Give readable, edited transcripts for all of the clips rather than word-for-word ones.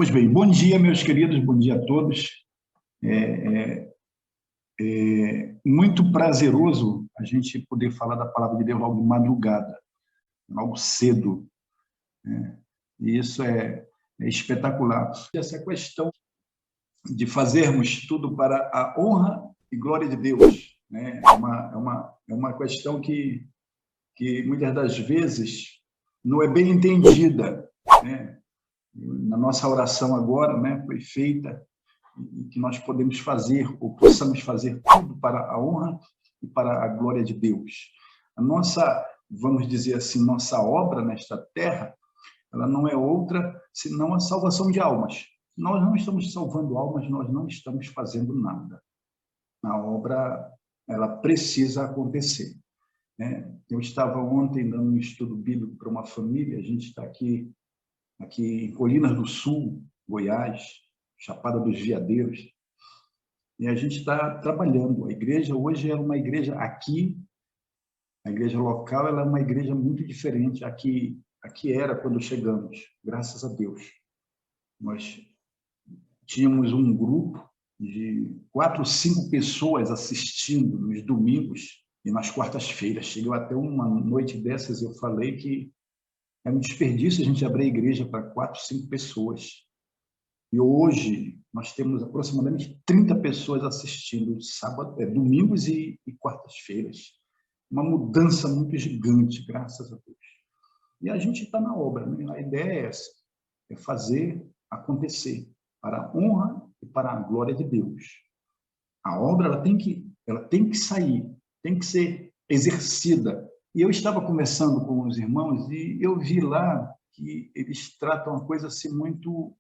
Pois bem, bom dia, meus queridos, bom dia a todos. É muito prazeroso a gente poder falar da palavra de Deus logo de madrugada, logo cedo, né? E isso é espetacular. Essa questão de fazermos tudo para a honra e glória de Deus, né? É uma questão que muitas das vezes não é bem entendida, né? Na nossa oração agora, né, foi feita e que nós podemos fazer, ou possamos fazer tudo para a honra e para a glória de Deus. A nossa, vamos dizer assim, nossa obra nesta terra, ela não é outra senão a salvação de almas. Nós não estamos salvando almas, nós não estamos fazendo nada. A obra, ela precisa acontecer, né? Eu estava ontem dando um estudo bíblico para uma família, a gente está aqui em Colinas do Sul, Goiás, Chapada dos Veadeiros, e a gente está trabalhando. A igreja hoje é uma igreja aqui, a igreja local, ela é uma igreja muito diferente aqui era quando chegamos, graças a Deus. Nós tínhamos um grupo de 4, 5 pessoas assistindo nos domingos e nas quartas-feiras. Chegou até uma noite dessas, eu falei que é um desperdício a gente abrir a igreja para 4, 5 pessoas. E hoje nós temos aproximadamente 30 pessoas assistindo domingos e quartas-feiras. Uma mudança muito gigante, graças a Deus. E a gente está na obra, né? A ideia é essa, é fazer acontecer para a honra e para a glória de Deus. A obra ela tem que sair, tem que ser exercida. E eu estava conversando com os irmãos e eu vi lá que eles tratam a coisa assim muito,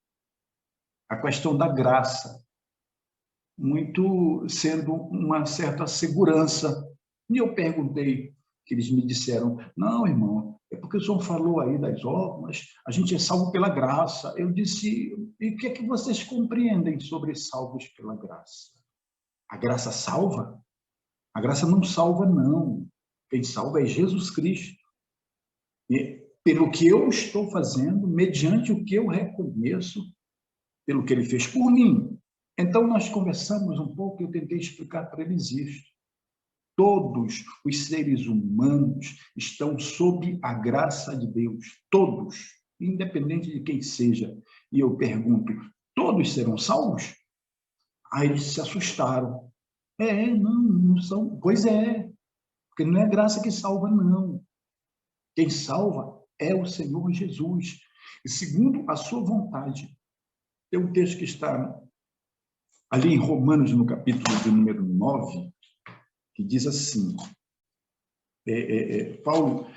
a questão da graça, muito sendo uma certa segurança. E eu perguntei, que eles me disseram, não, irmão, é porque o senhor falou aí das obras, a gente é salvo pela graça. Eu disse, e o que é que vocês compreendem sobre salvos pela graça? A graça salva? A graça não salva, não. Quem salva é Jesus Cristo. E pelo que eu estou fazendo, mediante o que eu reconheço, pelo que ele fez por mim. Então, nós conversamos um pouco e eu tentei explicar para eles isso. Todos os seres humanos estão sob a graça de Deus. Todos, independente de quem seja. E eu pergunto, todos serão salvos? Aí eles se assustaram. Não são. Pois é, porque não é graça que salva, não. Quem salva é o Senhor Jesus. E segundo a sua vontade. Tem um texto que está ali em Romanos, no capítulo de número 9, que diz assim, Paulo,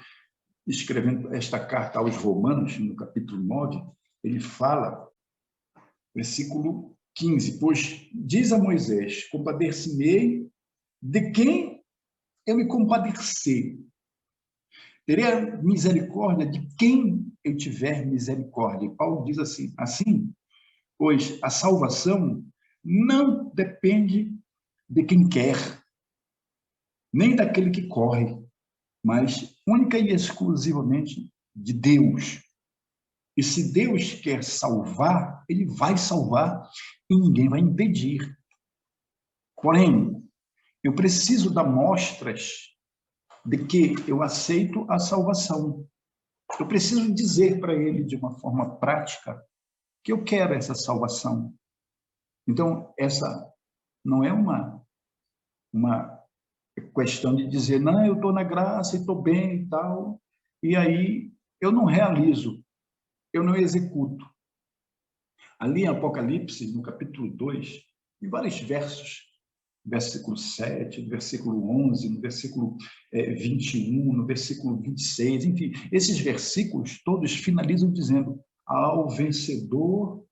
escrevendo esta carta aos Romanos, no capítulo 9, ele fala, versículo 15, pois diz a Moisés, compadecer-me-ei de quem eu me compadecer. Terei misericórdia de quem eu tiver misericórdia. E Paulo diz assim, pois a salvação não depende de quem quer, nem daquele que corre, mas única e exclusivamente de Deus. E se Deus quer salvar, ele vai salvar e ninguém vai impedir. Porém, eu preciso dar mostras de que eu aceito a salvação. Eu preciso dizer para ele de uma forma prática que eu quero essa salvação. Então, essa não é uma questão de dizer, não, eu estou na graça e estou bem e tal, e aí eu não realizo, eu não executo. Ali em Apocalipse, no capítulo 2, em vários versos, versículo 7, no versículo 11, no versículo 21, no versículo 26, enfim, esses versículos todos finalizam dizendo, ao vencedor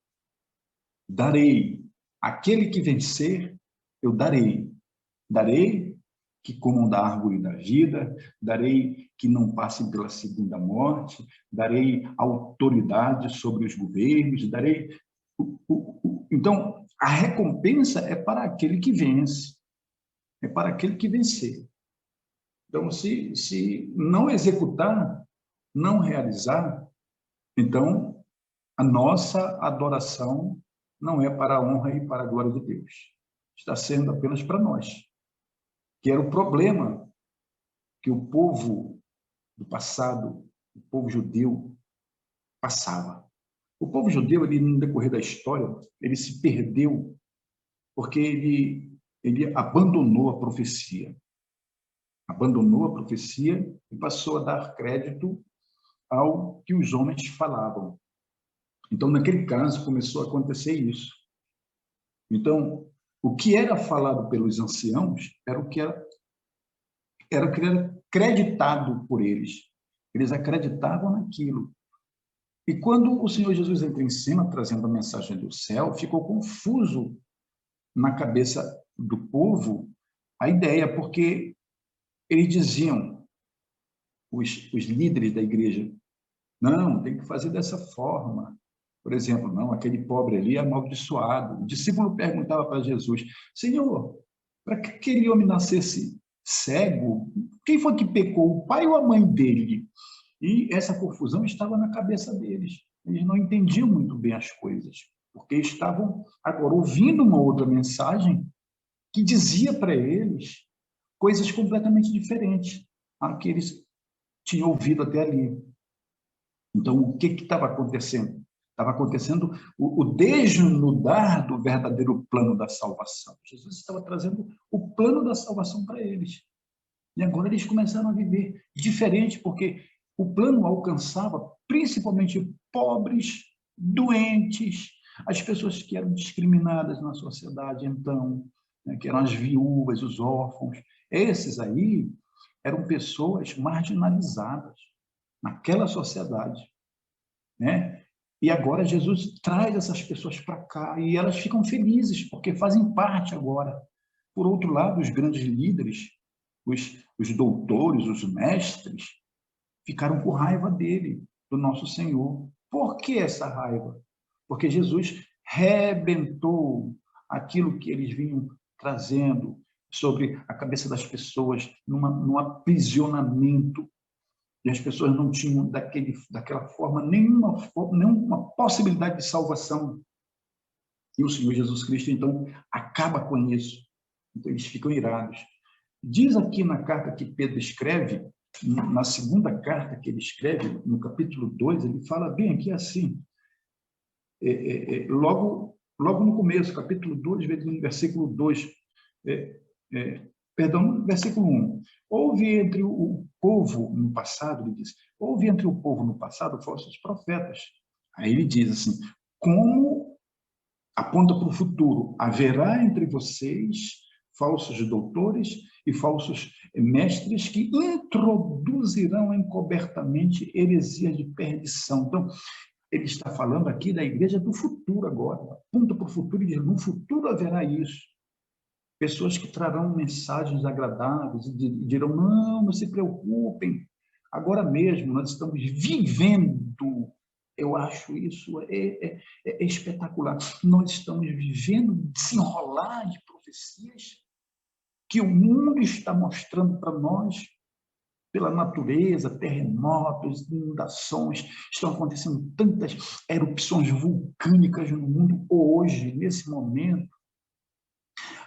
darei, aquele que vencer, eu darei. Darei que comam da árvore da vida, darei que não passem pela segunda morte, darei autoridade sobre os governos, darei... Então, a recompensa é para aquele que vence, é para aquele que vencer. Então, se não executar, não realizar, então A nossa adoração não é para a honra e para a glória de Deus. Está sendo apenas para nós, que era o problema que o povo do passado, o povo judeu, passava. O povo judeu, ele, no decorrer da história, ele se perdeu porque ele abandonou a profecia. Abandonou a profecia e passou a dar crédito ao que os homens falavam. Então, naquele caso, começou a acontecer isso. Então, o que era falado pelos anciãos era o que era creditado por eles. Eles acreditavam naquilo. E quando o Senhor Jesus entra em cena, trazendo a mensagem do céu, ficou confuso na cabeça do povo a ideia, porque eles diziam, os líderes da igreja, não, tem que fazer dessa forma. Por exemplo, não, aquele pobre ali é amaldiçoado. O discípulo perguntava para Jesus, Senhor, para que aquele homem nascesse cego? Quem foi que pecou, o pai ou a mãe dele? E essa confusão estava na cabeça deles. Eles não entendiam muito bem as coisas, porque estavam agora ouvindo uma outra mensagem que dizia para eles coisas completamente diferentes a que eles tinham ouvido até ali. Então, o que estava acontecendo? Estava acontecendo o desnudar do verdadeiro plano da salvação. Jesus estava trazendo o plano da salvação para eles. E agora eles começaram a viver diferente, porque o plano alcançava principalmente pobres, doentes, as pessoas que eram discriminadas na sociedade, então, né, que eram as viúvas, os órfãos. Esses aí eram pessoas marginalizadas naquela sociedade, né? E agora Jesus traz essas pessoas para cá e elas ficam felizes, porque fazem parte agora. Por outro lado, os grandes líderes, os doutores, os mestres, ficaram com raiva dele, do nosso Senhor. Por que essa raiva? Porque Jesus rebentou aquilo que eles vinham trazendo sobre a cabeça das pessoas, num aprisionamento. E as pessoas não tinham, daquela forma, nenhuma possibilidade de salvação. E o Senhor Jesus Cristo, então, acaba com isso. Então, eles ficam irados. Diz aqui na carta que Pedro escreve, na segunda carta que ele escreve, no capítulo 2, ele fala bem aqui assim, logo no começo, capítulo 2, versículo 2, perdão, versículo 1. Houve entre o povo no passado, ele diz, houve entre o povo no passado falsos profetas. Aí ele diz assim, como aponta para o futuro, haverá entre vocês falsos doutores e falsos mestres que introduzirão encobertamente heresias de perdição. Então, ele está falando aqui da igreja do futuro agora, aponta para o futuro e diz, no futuro haverá isso. Pessoas que trarão mensagens agradáveis e dirão, não se preocupem, agora mesmo nós estamos vivendo, eu acho isso espetacular, nós estamos vivendo desenrolar de profecias que o mundo está mostrando para nós, pela natureza, terremotos, inundações, estão acontecendo tantas erupções vulcânicas no mundo hoje, nesse momento,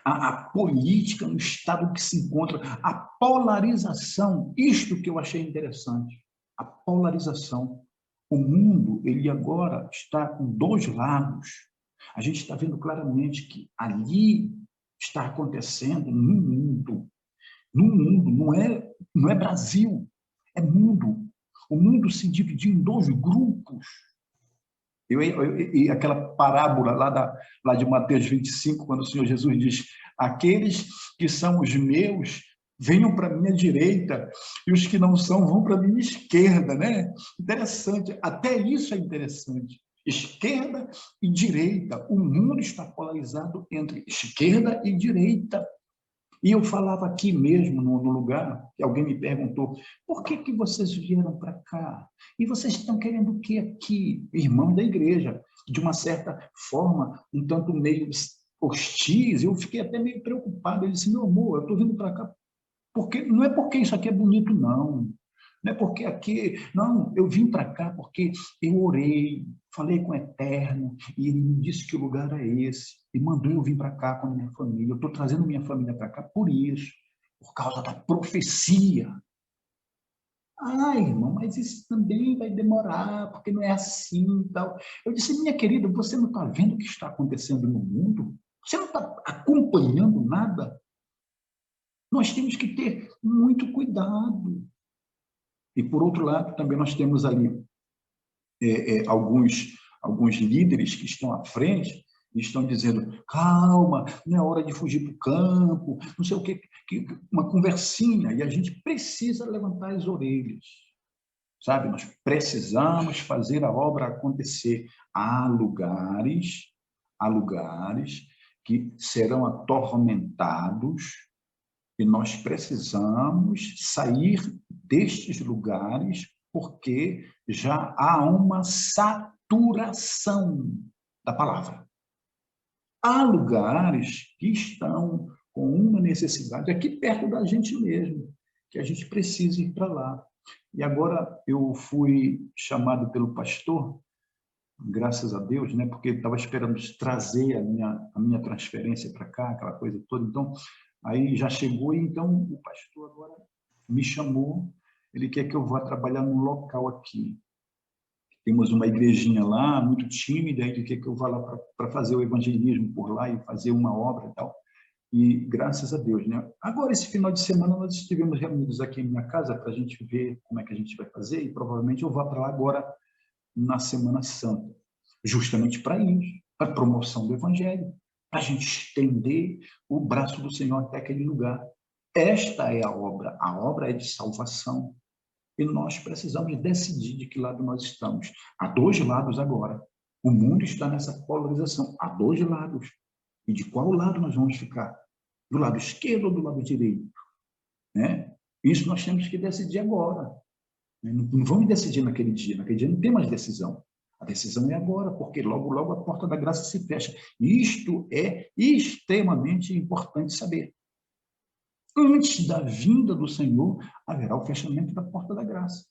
a política no estado que se encontra, a polarização, isto que eu achei interessante, a polarização. O mundo, ele agora está com dois lados. A gente está vendo claramente que ali está acontecendo no mundo, não é Brasil, é mundo. O mundo se dividiu em dois grupos. E aquela parábola lá de Mateus 25, quando o Senhor Jesus diz, aqueles que são os meus, venham para a minha direita, e os que não são, vão para a minha esquerda, né? Interessante, até isso é interessante. Esquerda e direita, o mundo está polarizado entre esquerda e direita. E eu falava aqui mesmo, no lugar, que alguém me perguntou, por que vocês vieram para cá? E vocês estão querendo o que aqui? Irmãos da igreja, de uma certa forma, um tanto meio hostis, eu fiquei até meio preocupado. Ele disse, meu amor, eu estou vindo para cá, porque, não é porque isso aqui é bonito, não. Não é porque aqui... Não, eu vim para cá porque eu orei, falei com o Eterno, e ele me disse que o lugar é esse, e mandou eu vir para cá com a minha família. Eu estou trazendo minha família para cá por isso, por causa da profecia. Ah, irmão, mas isso também vai demorar, porque não é assim e tal. Eu disse, minha querida, você não está vendo o que está acontecendo no mundo? Você não está acompanhando nada? Nós temos que ter muito cuidado. E, por outro lado, também nós temos ali alguns líderes que estão à frente e estão dizendo, calma, não é hora de fugir para o campo, não sei o quê, uma conversinha, e a gente precisa levantar as orelhas, sabe? Nós precisamos fazer a obra acontecer. Há lugares que serão atormentados e nós precisamos sair destes lugares porque já há uma saturação da palavra. Há lugares que estão com uma necessidade aqui perto da gente mesmo, que a gente precisa ir para lá. E agora eu fui chamado pelo pastor, graças a Deus, né? Porque estava esperando trazer a minha transferência para cá, aquela coisa toda. Então, aí já chegou, e então o pastor agora me chamou, ele quer que eu vá trabalhar num local aqui. Temos uma igrejinha lá, muito tímida, ele quer que eu vá lá para fazer o evangelismo por lá e fazer uma obra e tal. E graças a Deus, né? Agora, esse final de semana, nós estivemos reunidos aqui em minha casa para a gente ver como é que a gente vai fazer, e provavelmente eu vá para lá agora na Semana Santa, justamente para isso, para a promoção do Evangelho, para a gente estender o braço do Senhor até aquele lugar. Esta é a obra é de salvação, e nós precisamos decidir de que lado nós estamos. Há dois lados agora. O mundo está nessa polarização. Há dois lados. E de qual lado nós vamos ficar? Do lado esquerdo ou do lado direito? Né? Isso nós temos que decidir agora. Não vamos decidir naquele dia não tem mais decisão. A decisão é agora, porque logo, logo a porta da graça se fecha. Isto é extremamente importante saber. Antes da vinda do Senhor, haverá o fechamento da porta da graça.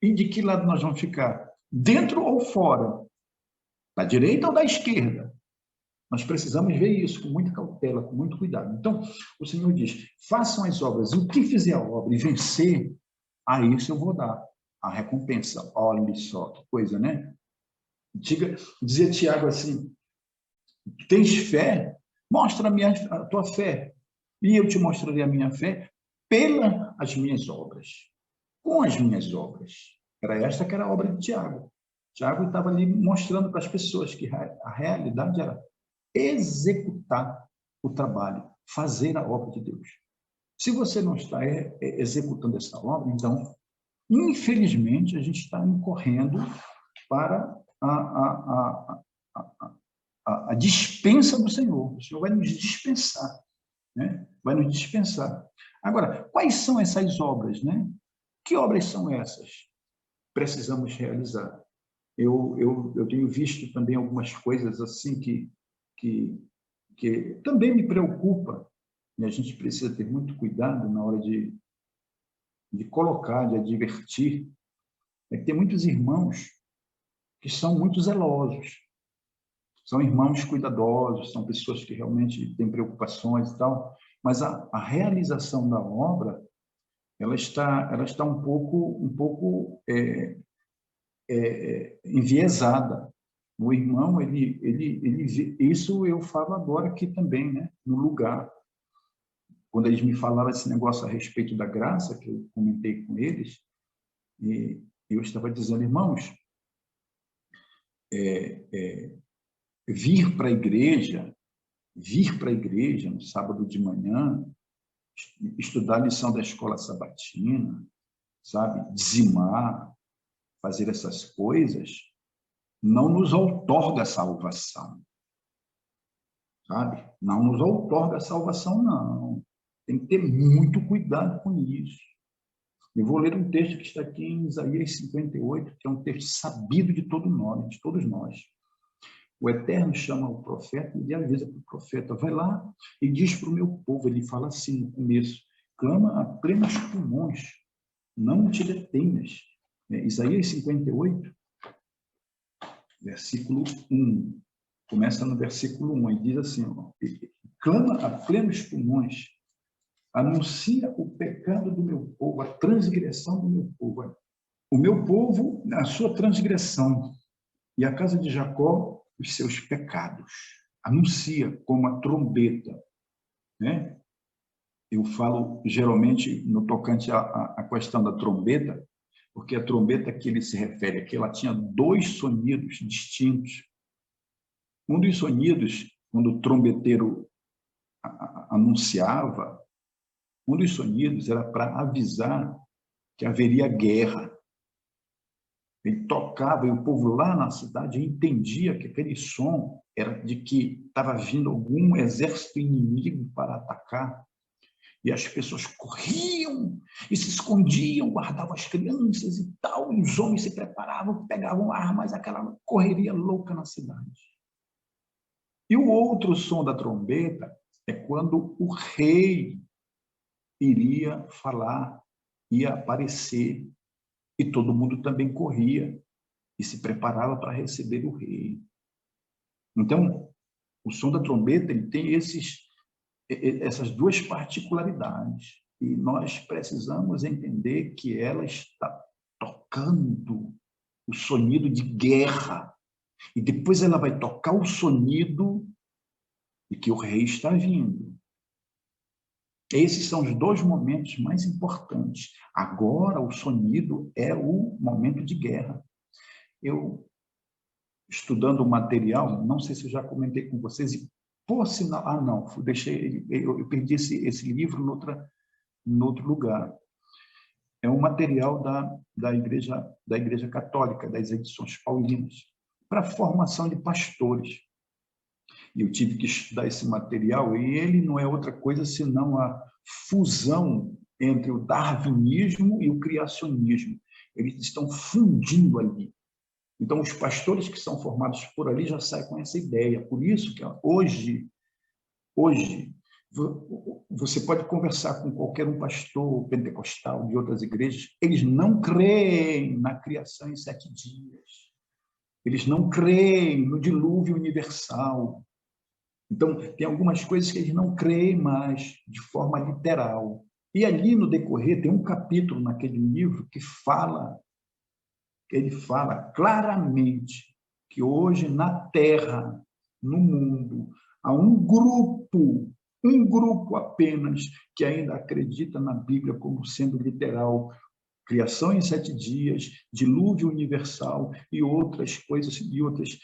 E de que lado nós vamos ficar? Dentro ou fora? Da direita ou da esquerda? Nós precisamos ver isso com muita cautela, com muito cuidado. Então, o Senhor diz, façam as obras, e o que fizer a obra e vencer, a isso eu vou dar a recompensa. Olha só, que coisa, né? Dizia Tiago assim, tens fé? Mostra a tua fé. E eu te mostrarei a minha fé pelas minhas obras. Com as minhas obras. Era esta que era a obra de Tiago. Tiago estava ali mostrando para as pessoas que a realidade era executar o trabalho, fazer a obra de Deus. Se você não está executando essa obra, então, infelizmente, a gente está incorrendo para a dispensa do Senhor. O Senhor vai nos dispensar, né? Vai nos dispensar. Agora, quais são essas obras, né? Que obras são essas? Precisamos realizar. Eu tenho visto também algumas coisas assim que também me preocupa, e a gente precisa ter muito cuidado na hora de colocar, de advertir. É que tem muitos irmãos que são muito zelosos, são irmãos cuidadosos, são pessoas que realmente têm preocupações e tal, mas a realização da obra ela está um pouco enviesada. O irmão, isso eu falo agora aqui também, né? No lugar. Quando eles me falaram esse negócio a respeito da graça, que eu comentei com eles, e eu estava dizendo, irmãos, vir para a igreja no sábado de manhã, estudar a lição da escola sabatina, sabe? Dizimar, fazer essas coisas, não nos outorga a salvação. Sabe? Não nos outorga a salvação, não. Tem que ter muito cuidado com isso. Eu vou ler um texto que está aqui em Isaías 58, que é um texto sabido de todos nós. O Eterno chama o profeta e avisa para o profeta, vai lá e diz para o meu povo, ele fala assim no começo, clama a plenos pulmões, não te detenhas. Isaías 58, versículo 1. Começa no versículo 1 e diz assim, ó, clama a plenos pulmões, anuncia o pecado do meu povo, a transgressão do meu povo. O meu povo, a sua transgressão, e a casa de Jacó, os seus pecados. Anuncia como a trombeta, né? Eu falo geralmente no tocante à questão da trombeta, porque a trombeta que ele se refere aqui, ela tinha dois sonidos distintos. Um dos sonidos, quando o trombeteiro anunciava, um dos sonidos era para avisar que haveria guerra. Ele tocava e o povo lá na cidade entendia que aquele som era de que estava vindo algum exército inimigo para atacar. E as pessoas corriam e se escondiam, guardavam as crianças e tal, e os homens se preparavam, pegavam armas, aquela correria louca na cidade. E o outro som da trombeta é quando o rei iria falar, ia aparecer, e todo mundo também corria e se preparava para receber o rei. Então, o som da trombeta ele tem essas duas particularidades, e nós precisamos entender que ela está tocando o sonido de guerra, e depois ela vai tocar o sonido de que o rei está vindo. Esses são os dois momentos mais importantes. Agora, o sonido é o momento de guerra. Eu, estudando o material, não sei se eu já comentei com vocês, e por sinal, não, eu perdi esse livro em outro lugar. É um material da Igreja Católica, das edições paulinas, para formação de pastores. E eu tive que estudar esse material, e ele não é outra coisa senão a fusão entre o darwinismo e o criacionismo. Eles estão fundindo ali. Então, os pastores que são formados por ali já saem com essa ideia. Por isso que hoje você pode conversar com qualquer um pastor pentecostal de outras igrejas, eles não creem na criação em 7 dias. Eles não creem no dilúvio universal. Então, tem algumas coisas que eles não creem mais de forma literal. E ali no decorrer tem um capítulo naquele livro que ele fala claramente que hoje na Terra, no mundo, há um grupo apenas que ainda acredita na Bíblia como sendo literal. Criação em 7 dias, dilúvio universal e outras coisas, e outros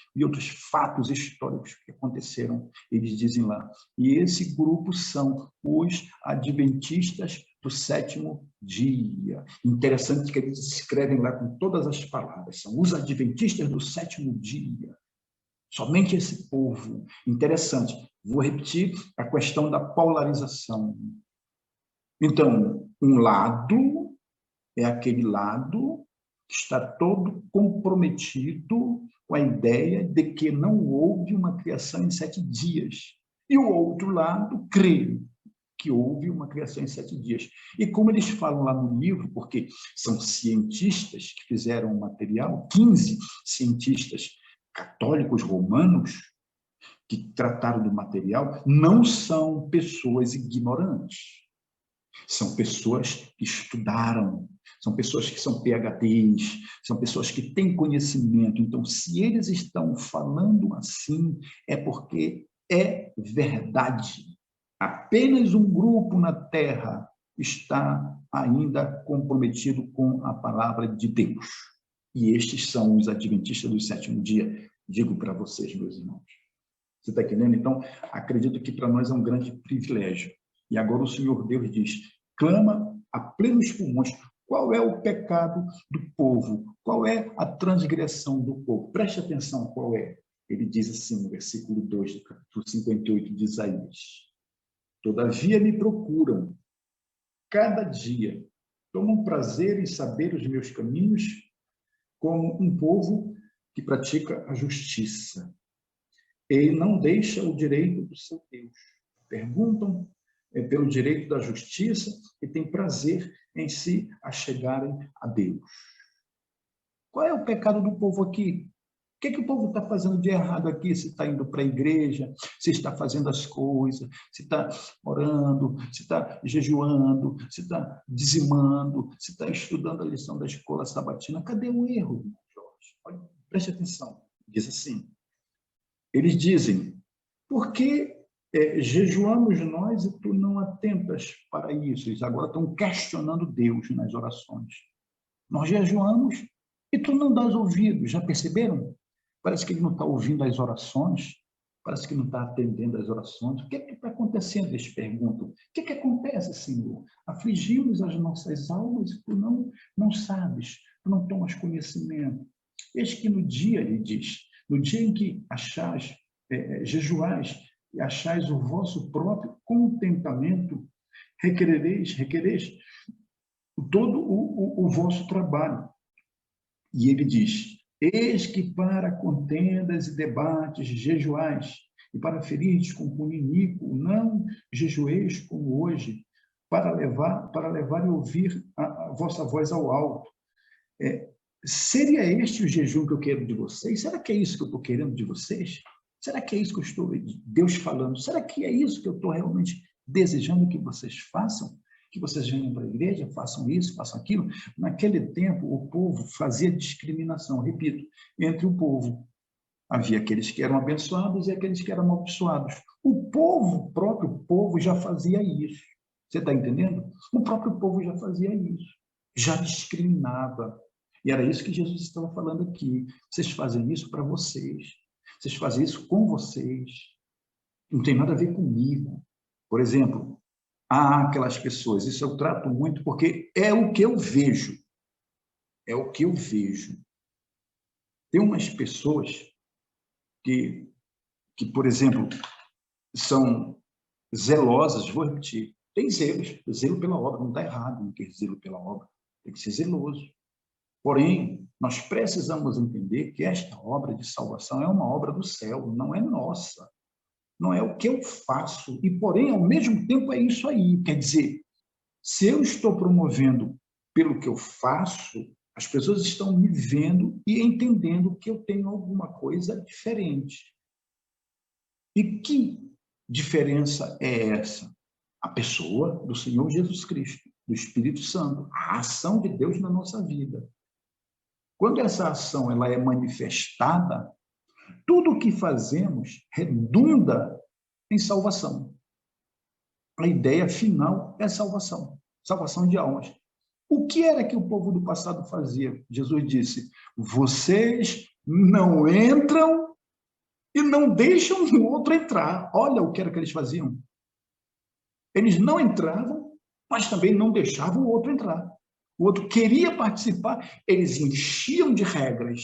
fatos históricos que aconteceram, eles dizem lá. E esse grupo são os adventistas do 7º dia. Interessante que eles escrevem lá com todas as palavras, são os adventistas do 7º dia. Somente esse povo. Interessante. Vou repetir a questão da polarização. Então, um lado é aquele lado que está todo comprometido com a ideia de que não houve uma criação em 7 dias. E o outro lado crê que houve uma criação em 7 dias. E como eles falam lá no livro, porque são cientistas que fizeram o material, 15 cientistas católicos romanos que trataram do material, não são pessoas ignorantes. São pessoas que estudaram, são pessoas que são PhDs, são pessoas que têm conhecimento. Então, se eles estão falando assim, é porque é verdade. Apenas um grupo na Terra está ainda comprometido com a palavra de Deus. E estes são os adventistas do 7º dia. Digo para vocês, meus irmãos. Você está entendendo? Então, acredito que para nós é um grande privilégio. E agora o Senhor Deus diz, clama a plenos pulmões. Qual é o pecado do povo? Qual é a transgressão do povo? Preste atenção qual é. Ele diz assim no versículo 2 do capítulo 58 de Isaías. Todavia me procuram cada dia. Tomam prazer em saber os meus caminhos, como um povo que pratica a justiça. Ele não deixa o direito do seu Deus. Perguntam pelo direito da justiça e têm prazer em se achegarem a Deus. Qual é o pecado do povo aqui? O que o povo está fazendo de errado aqui? Se está indo para a igreja, se está fazendo as coisas, se está orando, se está jejuando, se está dizimando, se está estudando a lição da escola sabatina. Cadê o erro, Jorge? Olha, preste atenção. Diz assim, eles dizem, por que jejuamos nós e tu não atentas para isso? Eles agora estão questionando Deus nas orações. Nós jejuamos e tu não dás ouvidos, já perceberam? Parece que ele não está ouvindo as orações, parece que não está atendendo às orações. O que está acontecendo? Eles perguntam. O que acontece, Senhor? Afligimos as nossas almas e tu não sabes, tu não tomas conhecimento. Eis que no dia, ele diz, no dia em que achais, jejuais e achais o vosso próprio contentamento, requerereis todo o vosso trabalho. E ele diz, eis que para contendas e debates jejuais, e para ferirdes com punho iníquo, não jejueis como hoje, para levar e ouvir a vossa voz ao alto. Seria este o jejum que eu quero de vocês? Será que é isso que eu estou querendo de vocês? Será que é isso que eu estou, Deus falando? Será que é isso que eu estou realmente desejando que vocês façam? Que vocês venham para a igreja, façam isso, façam aquilo? Naquele tempo, o povo fazia discriminação, repito, entre o povo. Havia aqueles que eram abençoados e aqueles que eram amaldiçoados. O próprio povo já fazia isso. Você está entendendo? O próprio povo já fazia isso. Já discriminava. E era isso que Jesus estava falando aqui. Vocês fazem isso para vocês. Vocês fazem isso com vocês. Não tem nada a ver comigo. Por exemplo, há aquelas pessoas, isso eu trato muito porque é o que eu vejo. É o que eu vejo. Tem umas pessoas que por exemplo, são zelosas, vou repetir, tem zelo pela obra, não está errado, não ter zelo pela obra, tem que ser zeloso. Porém, nós precisamos entender que esta obra de salvação é uma obra do céu, não é nossa. Não é o que eu faço. E, porém, ao mesmo tempo, é isso aí. Quer dizer, se eu estou promovendo pelo que eu faço, as pessoas estão me vendo e entendendo que eu tenho alguma coisa diferente. E que diferença é essa? A pessoa do Senhor Jesus Cristo, do Espírito Santo, a ação de Deus na nossa vida. Quando essa ação ela é manifestada, tudo o que fazemos redunda em salvação. A ideia final é salvação, salvação de almas. O que era que o povo do passado fazia? Jesus disse, vocês não entram e não deixam o outro entrar. Olha o que era que eles faziam. Eles não entravam, mas também não deixavam o outro entrar. O outro queria participar, eles enchiam de regras.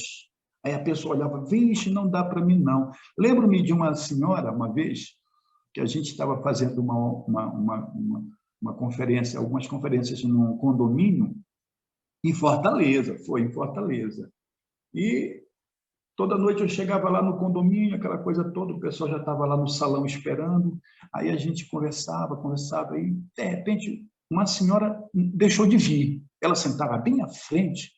Aí a pessoa olhava, vixe, não dá para mim não. Lembro-me de uma senhora, uma vez, que a gente estava fazendo uma conferência, algumas conferências num condomínio em Fortaleza, foi em Fortaleza. E toda noite eu chegava lá no condomínio, aquela coisa toda, o pessoal já estava lá no salão esperando, aí a gente conversava, e de repente uma senhora deixou de vir. Ela sentava bem à frente,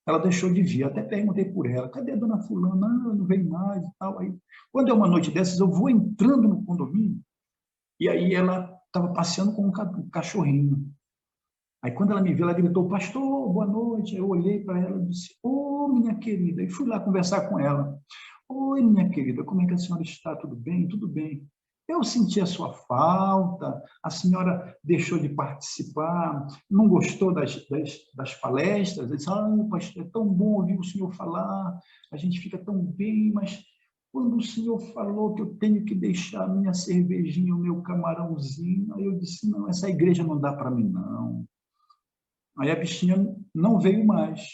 ela deixou de vir. Até perguntei por ela, cadê a dona fulana? Não vem mais e tal. Aí, quando é uma noite dessas, eu vou entrando no condomínio, e aí ela estava passeando com um cachorrinho. Aí, quando ela me viu, ela gritou, pastor, boa noite. Eu olhei para ela e disse, ô, minha querida. E fui lá conversar com ela. Oi, minha querida, como é que a senhora está? Tudo bem? Tudo bem. Eu senti a sua falta, a senhora deixou de participar, não gostou das palestras. Eu disse, pastor, é tão bom ouvir o senhor falar, a gente fica tão bem, mas quando o senhor falou que eu tenho que deixar a minha cervejinha, o meu camarãozinho, aí eu disse, não, essa igreja não dá para mim, não. Aí a bichinha não veio mais,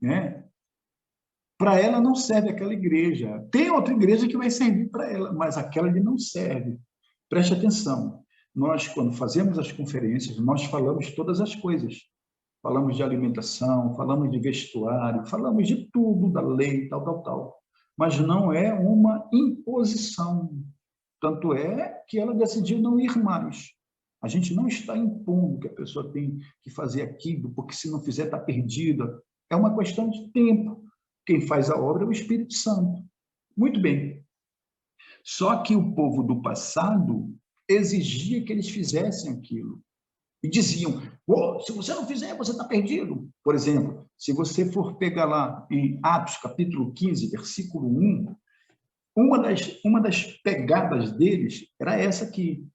né? Para ela não serve aquela igreja. Tem outra igreja que vai servir para ela, mas aquela ali não serve. Preste atenção. Nós, quando fazemos as conferências, nós falamos todas as coisas. Falamos de alimentação, falamos de vestuário, falamos de tudo, da lei, tal. Mas não é uma imposição. Tanto é que ela decidiu não ir mais. A gente não está impondo que a pessoa tem que fazer aquilo, porque se não fizer está perdida. É uma questão de tempo. Quem faz a obra é o Espírito Santo. Muito bem. Só que o povo do passado exigia que eles fizessem aquilo. E diziam, se você não fizer, você está perdido. Por exemplo, se você for pegar lá em Atos, capítulo 15, versículo 1, uma das pegadas deles era essa aqui.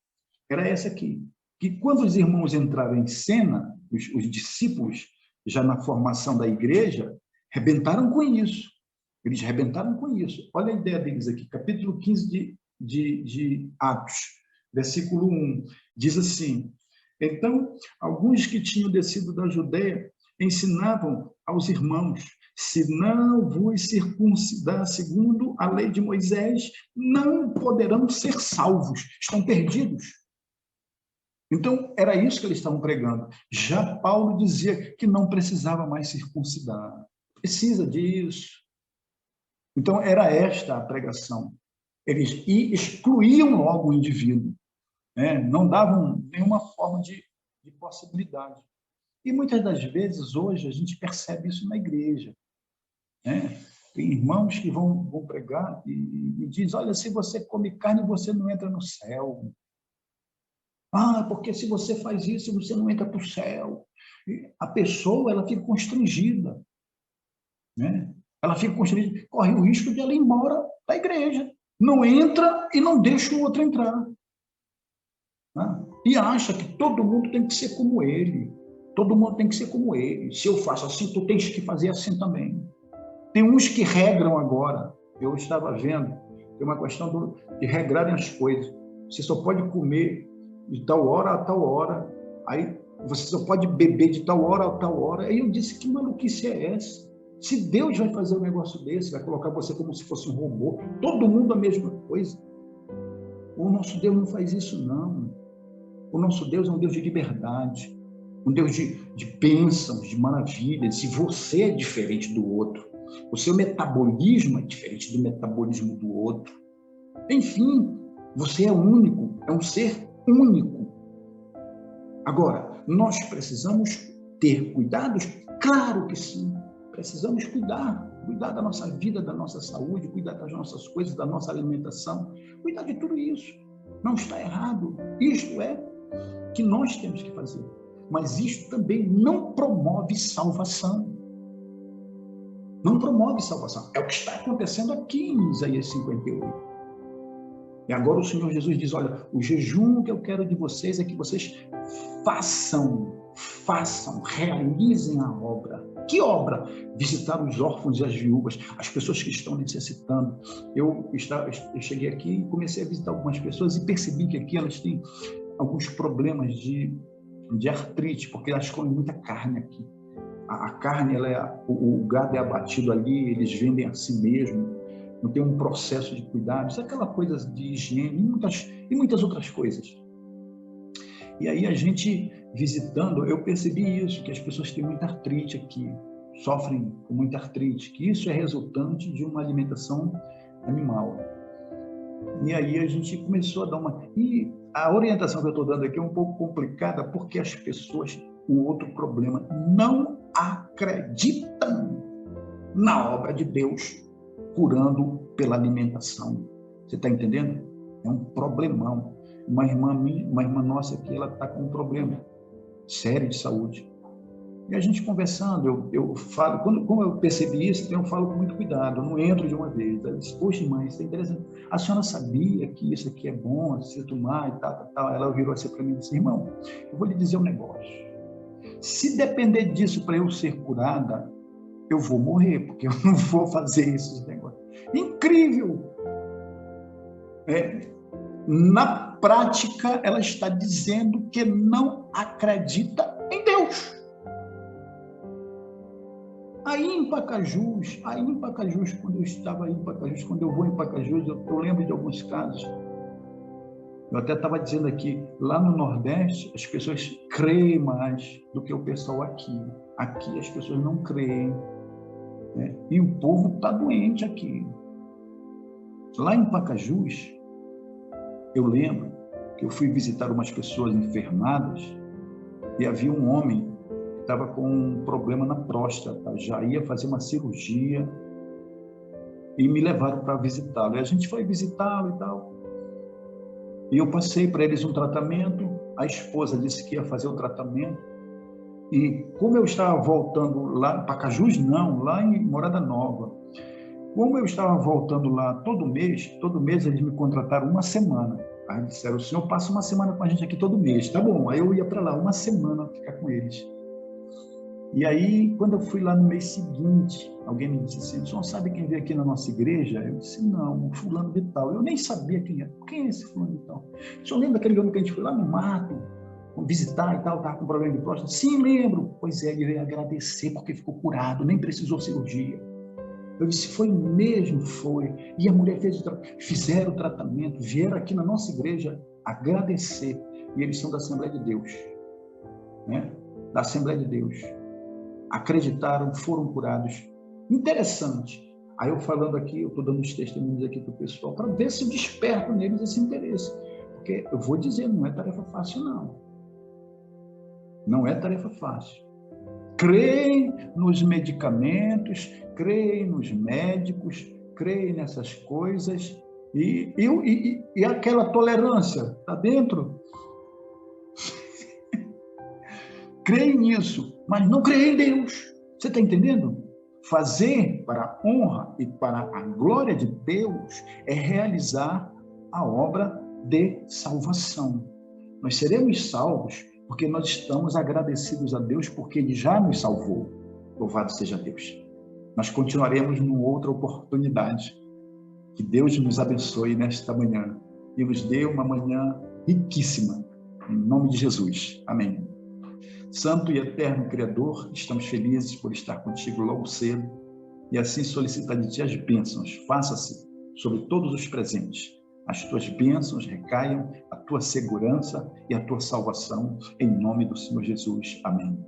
Que quando os irmãos entraram em cena, os discípulos, já na formação da igreja, rebentaram com isso. Eles rebentaram com isso. Olha a ideia deles aqui, capítulo 15 de Atos, versículo 1. Diz assim, então, alguns que tinham descido da Judeia ensinavam aos irmãos, se não vos circuncidar segundo a lei de Moisés, não poderão ser salvos, estão perdidos. Então, era isso que eles estavam pregando. Já Paulo dizia que não precisava mais circuncidar. Precisa disso. Então, era esta a pregação. Eles excluíam logo o indivíduo, né? Não davam nenhuma forma de possibilidade. E muitas das vezes, hoje, a gente percebe isso na igreja, né? Tem irmãos que vão pregar e diz, olha, se você come carne, você não entra no céu. Porque se você faz isso, você não entra para o céu. E a pessoa, ela fica constrangida, né? Ela fica constrangida, corre o risco de ela ir embora da igreja. Não entra e não deixa o outro entrar. Né? E acha que todo mundo tem que ser como ele. Todo mundo tem que ser como ele. Se eu faço assim, tu tens que fazer assim também. Tem uns que regram agora. Eu estava vendo, tem uma questão de regrarem as coisas. Você só pode comer de tal hora a tal hora. Aí você só pode beber de tal hora a tal hora. Aí eu disse, que maluquice é essa? Se Deus vai fazer um negócio desse, vai colocar você como se fosse um robô, todo mundo a mesma coisa. O nosso Deus não faz isso, não. O nosso Deus é um Deus de liberdade, um Deus de bênçãos, de maravilhas. E você é diferente do outro. O seu metabolismo é diferente do metabolismo do outro. Enfim, você é único, é um ser único. Agora, nós precisamos ter cuidados? Claro que sim. Precisamos cuidar da nossa vida, da nossa saúde, cuidar das nossas coisas, da nossa alimentação, cuidar de tudo isso. Não está errado. Isto é que nós temos que fazer. Mas isto também não promove salvação. Não promove salvação. É o que está acontecendo aqui em Isaías 58. E agora o Senhor Jesus diz, olha, o jejum que eu quero de vocês é que vocês façam, realizem a obra. Que obra? Visitar os órfãos e as viúvas, as pessoas que estão necessitando. Eu cheguei aqui e comecei a visitar algumas pessoas e percebi que aqui elas têm alguns problemas de artrite, porque elas comem muita carne aqui. A carne, o gado é abatido ali, eles vendem a si mesmo, não tem um processo de cuidados, aquela coisa de higiene e muitas outras coisas. E aí a gente visitando, eu percebi isso, que as pessoas têm muita artrite aqui, sofrem com muita artrite, que isso é resultante de uma alimentação animal. E aí a gente começou a dar uma... E a orientação que eu estou dando aqui é um pouco complicada, porque as pessoas, o outro problema, não acreditam na obra de Deus curando pela alimentação. Você está entendendo? É um problemão. Uma irmã nossa aqui, ela está com um problema sério de saúde. E a gente conversando, eu falo, como eu percebi isso, então eu falo com muito cuidado, eu não entro de uma vez. Ela disse, poxa, irmã, isso é interessante. A senhora sabia que isso aqui é bom, se tomar e tal. Ela virou assim para mim e disse, irmão, eu vou lhe dizer um negócio. Se depender disso para eu ser curada, eu vou morrer, porque eu não vou fazer esse negócio. Incrível! Na prática, ela está dizendo que não acredita em Deus. Aí em Pacajus, quando eu estava em Pacajus, quando eu vou em Pacajus, eu lembro de alguns casos. Eu até estava dizendo aqui, lá no Nordeste, as pessoas creem mais do que o pessoal aqui. Aqui as pessoas não creem, né? E o povo está doente aqui. Lá em Pacajus, Eu lembro que eu fui visitar umas pessoas enfermadas e havia um homem que estava com um problema na próstata, já ia fazer uma cirurgia e me levaram para visitá-lo. E a gente foi visitá-lo e tal. E eu passei para eles um tratamento, a esposa disse que ia fazer o tratamento. E como eu estava voltando lá, Pacajus não, lá em Morada Nova, como eu estava voltando lá todo mês eles me contrataram uma semana. Aí disseram, o senhor passa uma semana com a gente aqui todo mês. Tá bom, aí eu ia para lá uma semana ficar com eles. E aí, quando eu fui lá no mês seguinte, alguém me disse assim, o senhor sabe quem veio aqui na nossa igreja? Eu disse, não, fulano de tal. Eu nem sabia quem é. Quem é esse fulano de tal? O senhor lembra daquele homem que a gente foi lá no mato, visitar e tal, estava com problema de próstata? Sim, lembro. Pois é, ele veio agradecer porque ficou curado, nem precisou cirurgia. Eu disse, foi mesmo? Foi. E a mulher fizeram o tratamento, vieram aqui na nossa igreja agradecer. E eles são da Assembleia de Deus, né? Da Assembleia de Deus. Acreditaram, foram curados. Interessante. Aí eu falando aqui, eu estou dando os testemunhos aqui para o pessoal, para ver se eu desperto neles esse interesse. Porque eu vou dizer, não é tarefa fácil, não. Não é tarefa fácil. Creem nos medicamentos, creem nos médicos, creem nessas coisas, e aquela tolerância está dentro. Creem nisso, mas não creem em Deus. Você está entendendo? Fazer para a honra e para a glória de Deus é realizar a obra de salvação. Nós seremos salvos porque nós estamos agradecidos a Deus porque Ele já nos salvou. Louvado seja Deus. Nós continuaremos numa outra oportunidade. Que Deus nos abençoe nesta manhã e nos dê uma manhã riquíssima. Em nome de Jesus. Amém. Santo e eterno Criador, estamos felizes por estar contigo logo cedo e assim solicitar de ti as bênçãos. Faça-se sobre todos os presentes. As tuas bênçãos recaiam, a tua segurança e a tua salvação, em nome do Senhor Jesus. Amém.